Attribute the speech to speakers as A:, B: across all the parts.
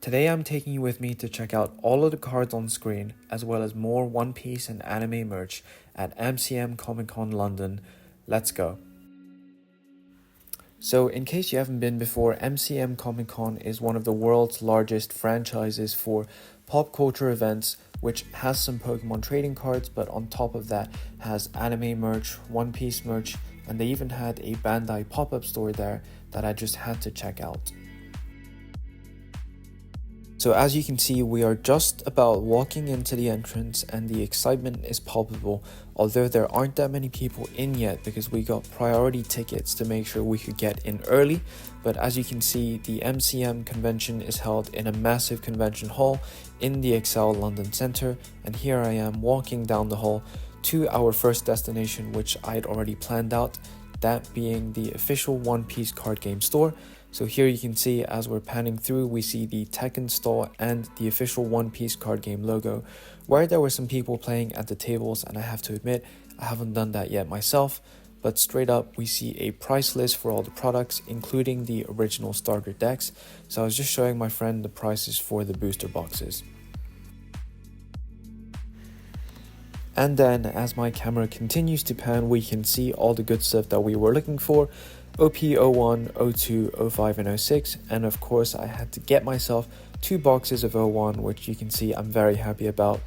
A: Today I'm taking you with me to check out all of the cards on screen, as well as more One Piece and anime merch at MCM Comic Con London. Let's go. So in case you haven't been before, MCM Comic Con is one of the world's largest franchises for pop culture events, which has some Pokemon trading cards, but on top of that has anime merch, One Piece merch, and they even had a Bandai pop-up store there that I just had to check out. So as you can see, we are just about walking into the entrance and the excitement is palpable, although there aren't that many people in yet because we got priority tickets to make sure we could get in early. But as you can see, the MCM convention is held in a massive convention hall in the Excel London Centre, and here I am walking down the hall to our first destination, which I'd already planned out, that being the official One Piece card game store. So here you can see, as we're panning through, we see the Tekken stall and the official One Piece card game logo, where there were some people playing at the tables, and I have to admit, I haven't done that yet myself, but straight up we see a price list for all the products, including the original starter decks. So I was just showing my friend the prices for the booster boxes. And then as my camera continues to pan, we can see all the good stuff that we were looking for. OP01, 02, 05 and 06, and of course I had to get myself 2 boxes of 01, which you can see I'm very happy about.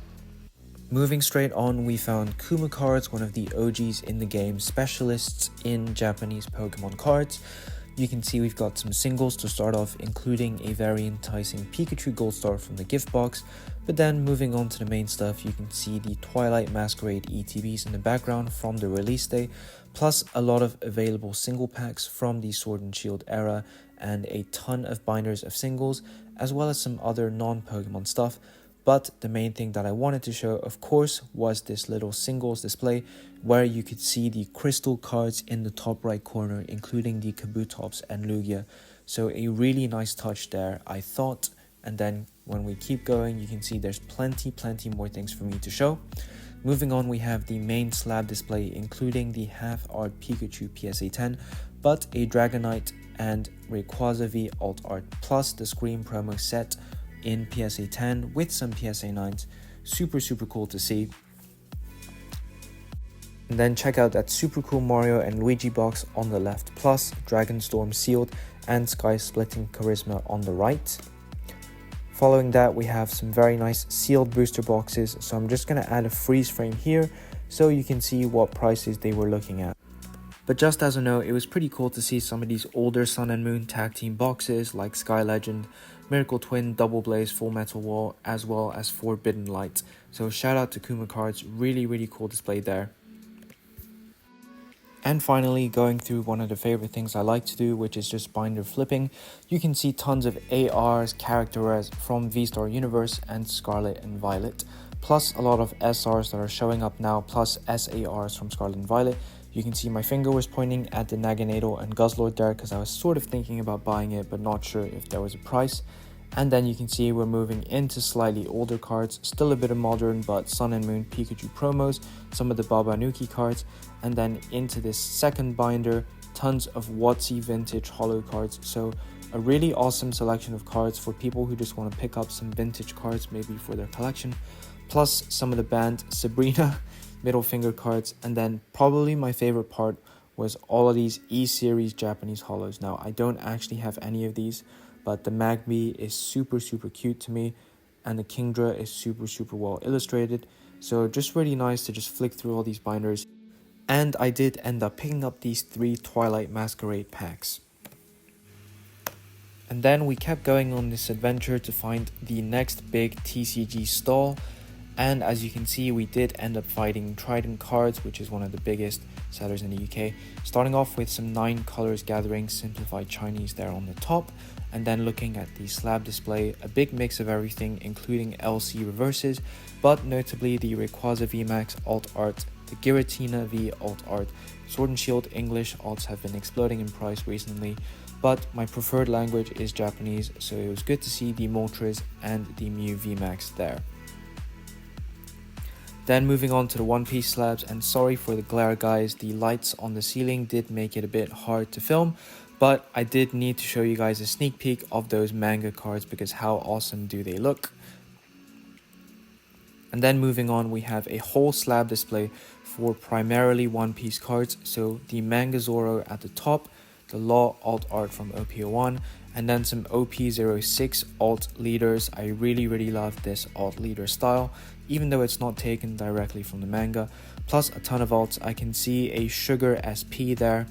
A: Moving straight on, we found Kuma Cards, one of the OGs in the game, specialists in Japanese Pokemon cards. You can see we've got some singles to start off, including a very enticing Pikachu Gold Star from the gift box. But then moving on to the main stuff, you can see the Twilight Masquerade ETBs in the background from the release day, plus a lot of available single packs from the Sword and Shield era, and a ton of binders of singles, as well as some other non-Pokemon stuff. But the main thing that I wanted to show, of course, was this little singles display where you could see the crystal cards in the top right corner, including the Kabutops and Lugia. So a really nice touch there, I thought. And then when we keep going, you can see there's plenty more things for me to show. Moving on, we have the main slab display, including the half art Pikachu PSA 10, but a Dragonite and Rayquaza V alt art, plus the Scream promo set in PSA 10 with some PSA 9s. Super cool to see. And then check out that super cool Mario and Luigi box on the left, plus Dragonstorm sealed and Sky Splitting Charisma on the right. Following that, we have some very nice sealed booster boxes, so I'm just going to add a freeze frame here so you can see what prices they were looking at. But just as a note, it was pretty cool to see some of these older Sun and Moon tag team boxes like Sky Legend, Miracle Twin, Double Blaze, Full Metal Wall, as well as Forbidden Light. So shout out to Kuma Cards, really cool display there. And finally, going through one of the favorite things I like to do, which is just binder flipping, you can see tons of ARs, character rares from V-Star Universe and Scarlet and Violet, plus a lot of SRs that are showing up now, plus SARs from Scarlet and Violet. You can see my finger was pointing at the Naganadel and Guzzlord there because I was sort of thinking about buying it, but not sure if there was a price. And then you can see we're moving into slightly older cards, still a bit of modern, but Sun and Moon Pikachu promos, some of the Babanuki cards, and then into this second binder, tons of WotC vintage holo cards. So a really awesome selection of cards for people who just want to pick up some vintage cards, maybe for their collection, plus some of the band Sabrina middle finger cards. And then probably my favorite part was all of these E-Series Japanese holos. Now, I don't actually have any of these, but the Magby is super cute to me, and the Kingdra is super well illustrated. So just really nice to just flick through all these binders. And I did end up picking up these 3 Twilight Masquerade packs. And then we kept going on this adventure to find the next big TCG stall. And as you can see, we did end up fighting Trident Cards, which is one of the biggest sellers in the UK. Starting off with some 9 colors gathering simplified Chinese there on the top. And then looking at the slab display, a big mix of everything, including LC reverses, but notably the Rayquaza VMAX alt art, the Giratina V alt art. Sword and Shield English alts have been exploding in price recently, but my preferred language is Japanese, so it was good to see the Moltres and the Mew VMAX there. Then moving on to the One Piece slabs, and sorry for the glare guys, the lights on the ceiling did make it a bit hard to film, But I did need to show you guys a sneak peek of those manga cards because how awesome do they look. And then moving on, we have a whole slab display for primarily One Piece cards. So the Manga Zoro at the top, the Law alt art from OP01, and then some OP06 alt leaders. I really love this alt leader style, even though it's not taken directly from the manga. Plus a ton of alts. I can see a Sugar SP there.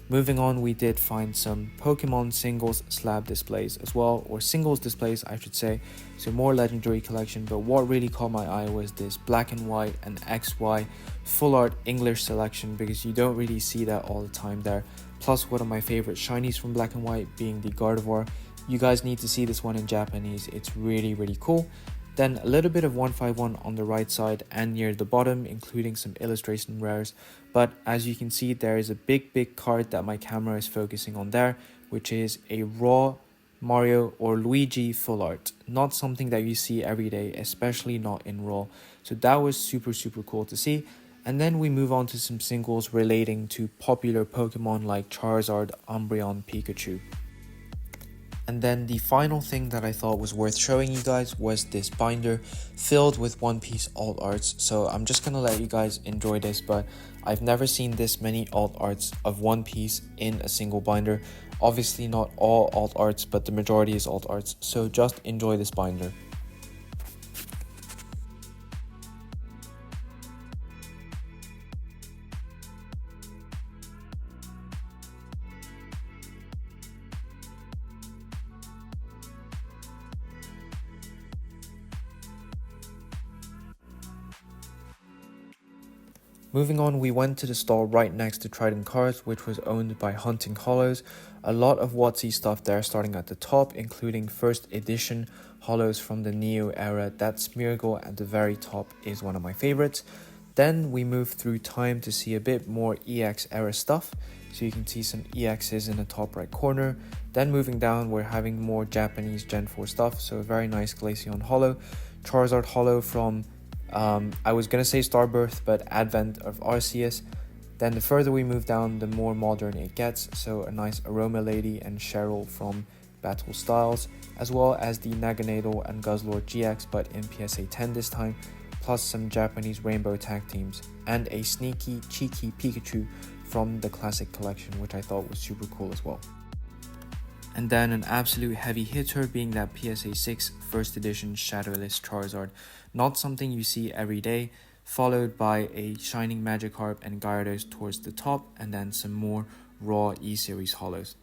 A: Moving on, we did find some Pokemon singles slab displays as well, or singles displays I should say, so more legendary collection. But what really caught my eye was this black and white and XY full art English selection, because you don't really see that all the time there. Plus one of my favorite shinies from black and white being the Gardevoir. You guys need to see this one in Japanese, it's really cool. Then a little bit of 151 on the right side and near the bottom, including some illustration rares. But as you can see, there is a big card that my camera is focusing on there, which is a raw Mario or Luigi full art. Not something that you see every day, especially not in raw. So that was super cool to see. And then we move on to some singles relating to popular Pokemon like Charizard, Umbreon, Pikachu. And then the final thing that I thought was worth showing you guys was this binder filled with One Piece alt arts. So I'm just gonna let you guys enjoy this, but I've never seen this many alt arts of One Piece in a single binder. Obviously not all alt arts, but the majority is alt arts. So just enjoy this binder. Moving on, we went to the stall right next to Trident Cards, which was owned by Hunting Holos. A lot of WotC stuff there, starting at the top, including first edition Holos from the Neo era. That Smeargle at the very top is one of my favorites. Then we moved through time to see a bit more EX era stuff. So you can see some EXs in the top right corner. Then moving down, we're having more Japanese Gen 4 stuff. So a very nice Glaceon Holo, Charizard Holo from I was gonna say Starbirth, but Advent of Arceus. Then the further we move down, the more modern it gets. So a nice Aroma Lady and Cheryl from Battle Styles, as well as the Naganadel and Guzzlord GX, but in PSA 10 this time, plus some Japanese Rainbow tag teams, and a sneaky, cheeky Pikachu from the classic collection, which I thought was super cool as well. And then an absolute heavy hitter being that PSA 6 first edition Shadowless Charizard. Not something you see every day, followed by a Shining Magikarp and Gyarados towards the top, and then some more raw E-Series holos.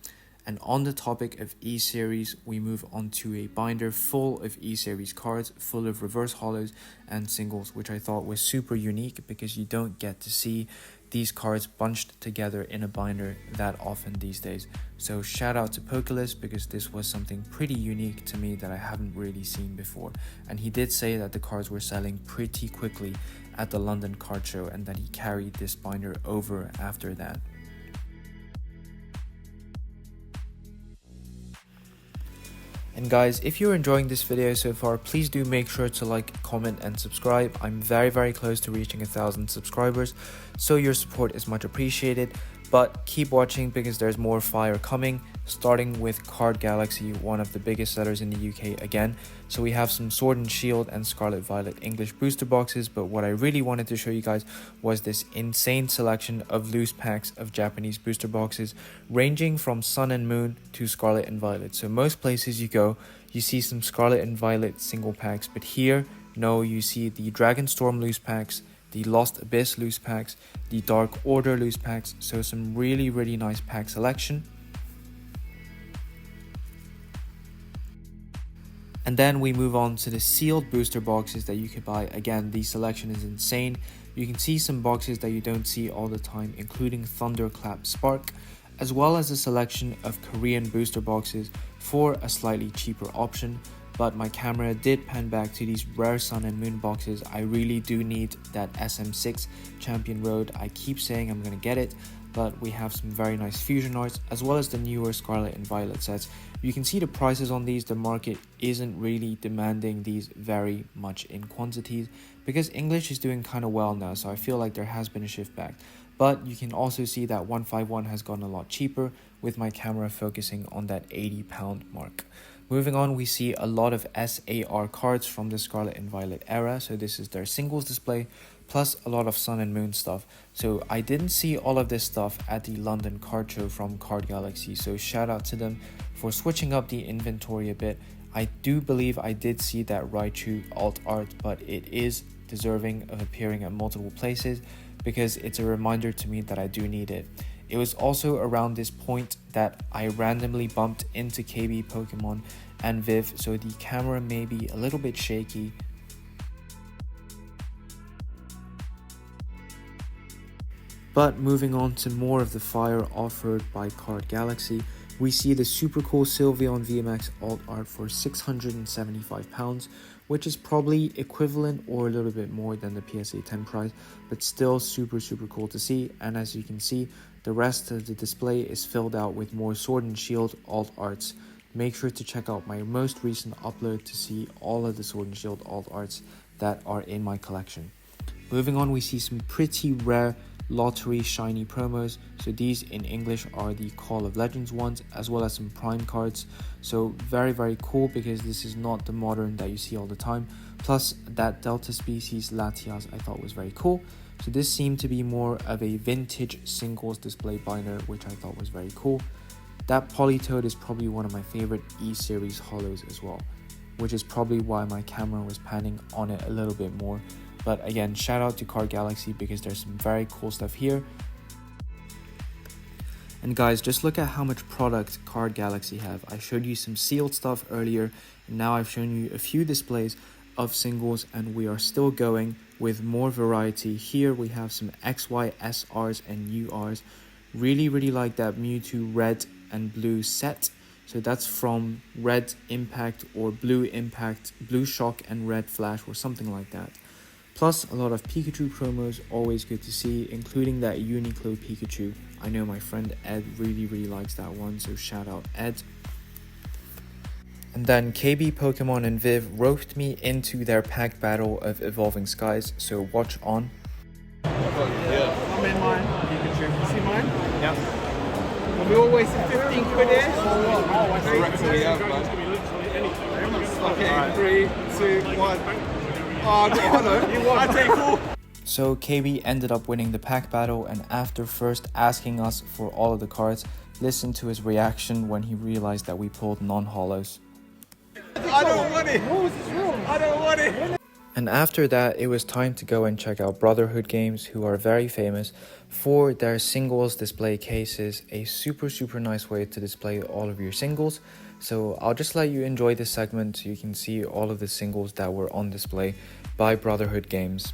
A: And on the topic of E-Series, we move on to a binder full of E-Series cards, full of reverse holos and singles, which I thought was super unique because you don't get to see these cards bunched together in a binder that often these days. So shout out to Pokelis, because this was something pretty unique to me that I haven't really seen before. And he did say that the cards were selling pretty quickly at the London card show and that he carried this binder over after that. And guys, if you're enjoying this video so far, please do make sure to like, comment and subscribe. I'm very close to reaching 1,000 subscribers, so your support is much appreciated. But keep watching because there's more fire coming, starting with Card Galaxy, one of the biggest sellers in the UK again. So we have some Sword and Shield and Scarlet Violet English booster boxes, but what I really wanted to show you guys was this insane selection of loose packs of Japanese booster boxes, ranging from Sun and Moon to Scarlet and Violet. So most places you go, you see some Scarlet and Violet single packs, but here, no, you see the Dragonstorm loose packs, the Lost Abyss loose packs, the Dark Order loose packs, so some really nice pack selection. And then we move on to the sealed booster boxes that you can buy. Again, the selection is insane. You can see some boxes that you don't see all the time, including Thunderclap Spark, as well as a selection of Korean booster boxes for a slightly cheaper option. But my camera did pan back to these rare Sun and Moon boxes. I really do need that SM6 Champion Road. I keep saying I'm gonna get it, but we have some very nice fusion arts, as well as the newer Scarlet and Violet sets. You can see the prices on these. The market isn't really demanding these very much in quantities, because English is doing kind of well now, so I feel like there has been a shift back. But you can also see that 151 has gotten a lot cheaper, with my camera focusing on that 80-pound mark. Moving on, we see a lot of SAR cards from the Scarlet and Violet era. So this is their singles display, plus a lot of Sun and Moon stuff. So I didn't see all of this stuff at the London card show from Card Galaxy, so shout out to them for switching up the inventory a bit. I do believe I did see that Raichu alt art, but it is deserving of appearing at multiple places because it's a reminder to me that I do need it. It was also around this point that I randomly bumped into KB Pokemon and Viv, so the camera may be a little bit shaky. But moving on to more of the fire offered by Card Galaxy, we see the super cool Sylveon VMAX alt art for £675, which is probably equivalent or a little bit more than the PSA 10 price, but still super cool to see. And as you can see, the rest of the display is filled out with more Sword and Shield alt arts. Make sure to check out my most recent upload to see all of the Sword and Shield alt arts that are in my collection. Moving on, we see some pretty rare lottery shiny promos. So these in English are the Call of Legends ones, as well as some prime cards. So very cool, because this is not the modern that you see all the time. Plus that Delta Species Latias I thought was very cool. So this seemed to be more of a vintage singles display binder, which I thought was very cool. That Politoed is probably one of my favorite E-series holos as well, which is probably why my camera was panning on it a little bit more. But again, shout out to Card Galaxy because there's some very cool stuff here. And guys, just look at how much product Card Galaxy have. I showed you some sealed stuff earlier, and now I've shown you a few displays of singles, and we are still going with more variety. Here we have some XY SRs and URs. Really like that Mewtwo red and blue set. So that's from Red Impact or Blue Impact, Blue Shock and Red Flash or something like that. Plus a lot of Pikachu promos, always good to see, including that Uni Qlo Pikachu. I know my friend Ed really likes that one, so shout out Ed. And then KB Pokemon and Viv roped me into their pack battle of Evolving Skies, so watch on.
B: Yeah. I'm in mine. Pikachu. You see mine?
C: Yeah.
B: And we all wasted 15 quid here. Okay, 3, 2, 1. Oh, hello. You won. I take 4.
A: So KB ended up winning the pack battle, and after first asking us for all of the cards, listen to his reaction when he realized that we pulled non-holos.
B: I don't want it. I don't want it.
A: And after that, it was time to go and check out Brotherhood Games, who are very famous for their singles display cases, a super nice way to display all of your singles. So I'll just let you enjoy this segment so you can see all of the singles that were on display by Brotherhood Games.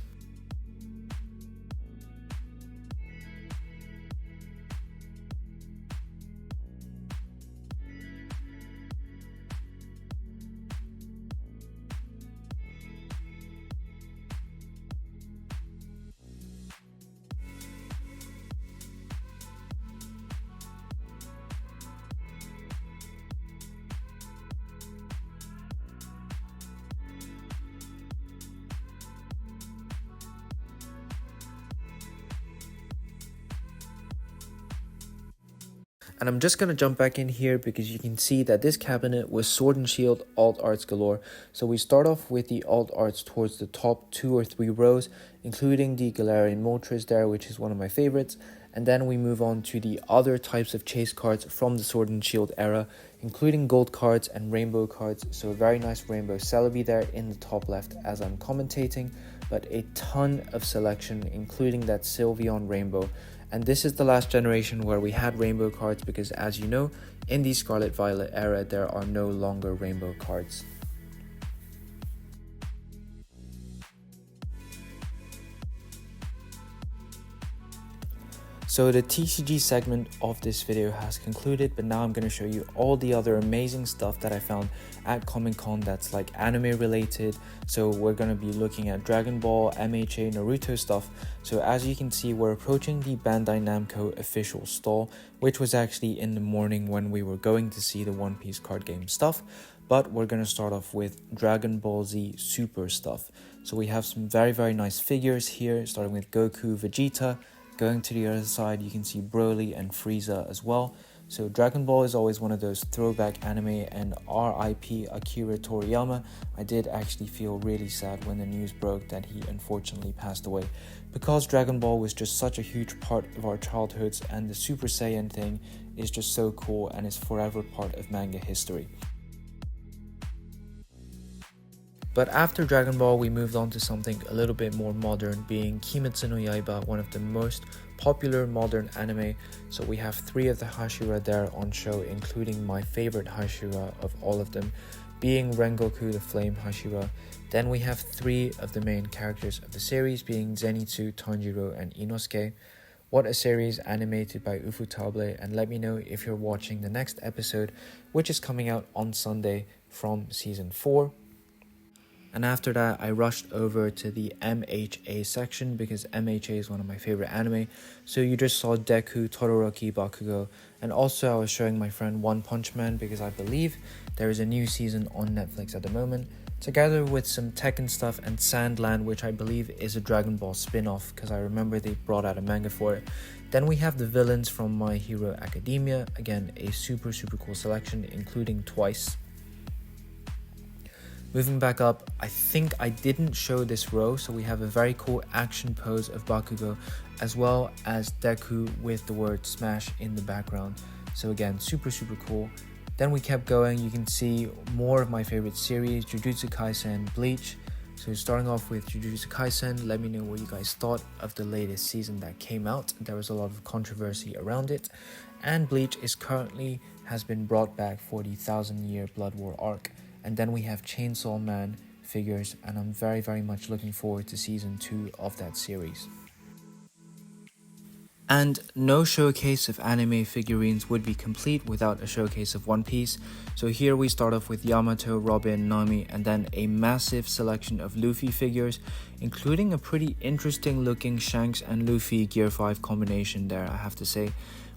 A: And I'm just going to jump back in here because you can see that this cabinet was Sword and Shield alt arts galore. So we start off with the alt arts towards the top 2 or 3 rows, including the Galarian Moltres there, which is one of my favorites. And then we move on to the other types of chase cards from the Sword and Shield era, including gold cards and rainbow cards. So a very nice rainbow Celebi there in the top left as I'm commentating, but a ton of selection, including that Sylveon rainbow. And this is the last generation where we had rainbow cards because, as you know, in the Scarlet Violet era, there are no longer rainbow cards. So the TCG segment of this video has concluded, but now I'm going to show you all the other amazing stuff that I found at Comic Con that's like anime related. So we're going to be looking at Dragon Ball, MHA, Naruto stuff. So as you can see, we're approaching the Bandai Namco official stall, which was actually in the morning when we were going to see the One Piece card game stuff. But we're going to start off with Dragon Ball Z Super stuff. So we have some very nice figures here, starting with Goku, Vegeta, Going to the other side, you can see Broly and Frieza as well. So Dragon Ball is always one of those throwback anime, and RIP Akira Toriyama. I did actually feel really sad when the news broke that he unfortunately passed away, because Dragon Ball was just such a huge part of our childhoods, and the Super Saiyan thing is just so cool and is forever part of manga history. But after Dragon Ball, we moved on to something a little bit more modern, being Kimetsu no Yaiba, one of the most popular modern anime. So we have 3 of the Hashira there on show, including my favorite Hashira of all of them, being Rengoku the Flame Hashira. Then we have 3 of the main characters of the series, being Zenitsu, Tanjiro, and Inosuke. What a series, animated by Ufotable, and let me know if you're watching the next episode, which is coming out on Sunday from season 4. And after that, I rushed over to the MHA section because MHA is one of my favorite anime. So you just saw Deku, Todoroki, Bakugo, and also I was showing my friend One Punch Man because I believe there is a new season on Netflix at the moment, together with some Tekken stuff and Sandland, which I believe is a Dragon Ball spin-off because I remember they brought out a manga for it. Then we have the villains from My Hero Academia, again a super cool selection, including Twice. Moving back up, I think I didn't show this row, so we have a very cool action pose of Bakugo, as well as Deku with the word Smash in the background. So again, super cool. Then we kept going, you can see more of my favorite series, Jujutsu Kaisen, Bleach. So starting off with Jujutsu Kaisen, let me know what you guys thought of the latest season that came out. There was a lot of controversy around it. And Bleach has been brought back for the 1000-year Blood War arc. And then we have Chainsaw Man figures, and I'm very much looking forward to season 2 of that series. And no showcase of anime figurines would be complete without a showcase of One Piece. So here we start off with Yamato, Robin, Nami, and then a massive selection of Luffy figures, including a pretty interesting looking Shanks and Luffy Gear 5 combination there, I have to say,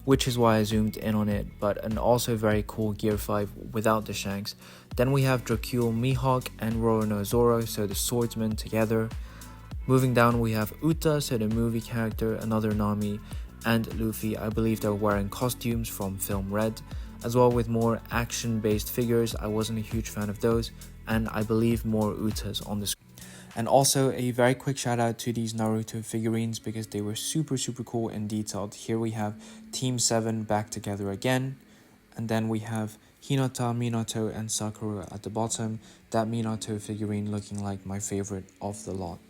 A: which is why I zoomed in on it, but an also very cool Gear 5 without the Shanks. Then we have Dracule Mihawk and Roronoa Zoro, so the swordsmen together. Moving down we have Uta, so the movie character, another Nami, and Luffy. I believe they're wearing costumes from film Red, as well with more action-based figures. I wasn't a huge fan of those, and I believe more Utas on the screen. And also a very quick shout out to these Naruto figurines because they were super cool and detailed. Here we have Team 7 back together again. And then we have Hinata, Minato, and Sakura at the bottom. That Minato figurine looking like my favorite of the lot.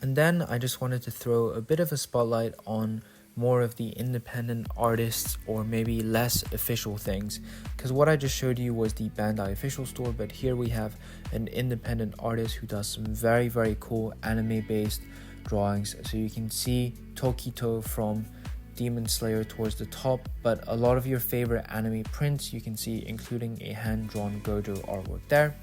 A: And then I just wanted to throw a bit of a spotlight on more of the independent artists or maybe less official things, because what I just showed you was the Bandai official store, but here we have an independent artist who does some very cool anime based drawings. So you can see Tokito from Demon Slayer towards the top, but a lot of your favorite anime prints you can see, including a hand-drawn Gojo artwork there.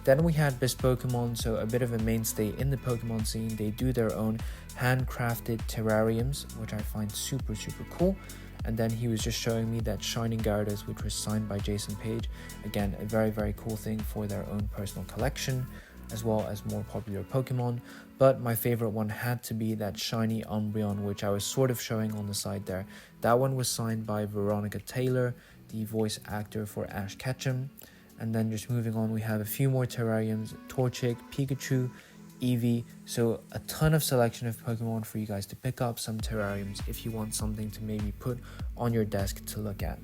A: Then we had Bespokemon, so a bit of a mainstay in the Pokemon scene. They do their own handcrafted terrariums, which I find super cool. And then he was just showing me that Shining Gyarados, which was signed by Jason Page. Again, a very cool thing for their own personal collection, as well as more popular Pokemon. But my favorite one had to be that shiny Umbreon, which I was sort of showing on the side there. That one was signed by Veronica Taylor, the voice actor for Ash Ketchum. And then just moving on, we have a few more terrariums, Torchic, Pikachu, Eevee. So a ton of selection of Pokemon for you guys to pick up, some terrariums if you want something to maybe put on your desk to look at.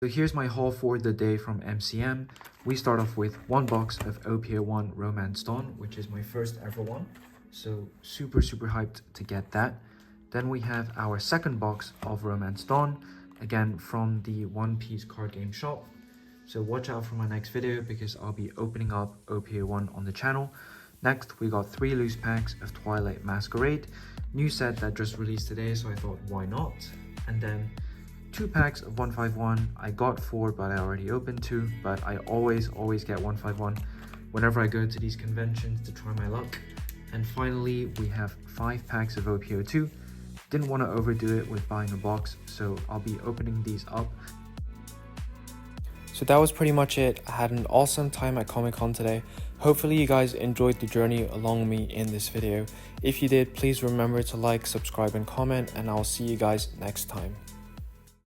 A: So here's my haul for the day from MCM. We start off with one box of OPA1 Romance Dawn, which is my first ever one. So super hyped to get that. Then we have our second box of Romance Dawn, again from the One Piece card game shop. So watch out for my next video because I'll be opening up OPA1 on the channel. Next, we got 3 loose packs of Twilight Masquerade, new set that just released today, so I thought why not? And then 2 packs of 151. I got 4, but I already opened 2, but I always get 151 whenever I go to these conventions to try my luck. And finally, we have 5 packs of OPO2. Didn't want to overdo it with buying a box, so I'll be opening these up. So that was pretty much it. I had an awesome time at Comic-Con today. Hopefully you guys enjoyed the journey along with me in this video. If you did, please remember to like, subscribe, and comment, and I'll see you guys next time.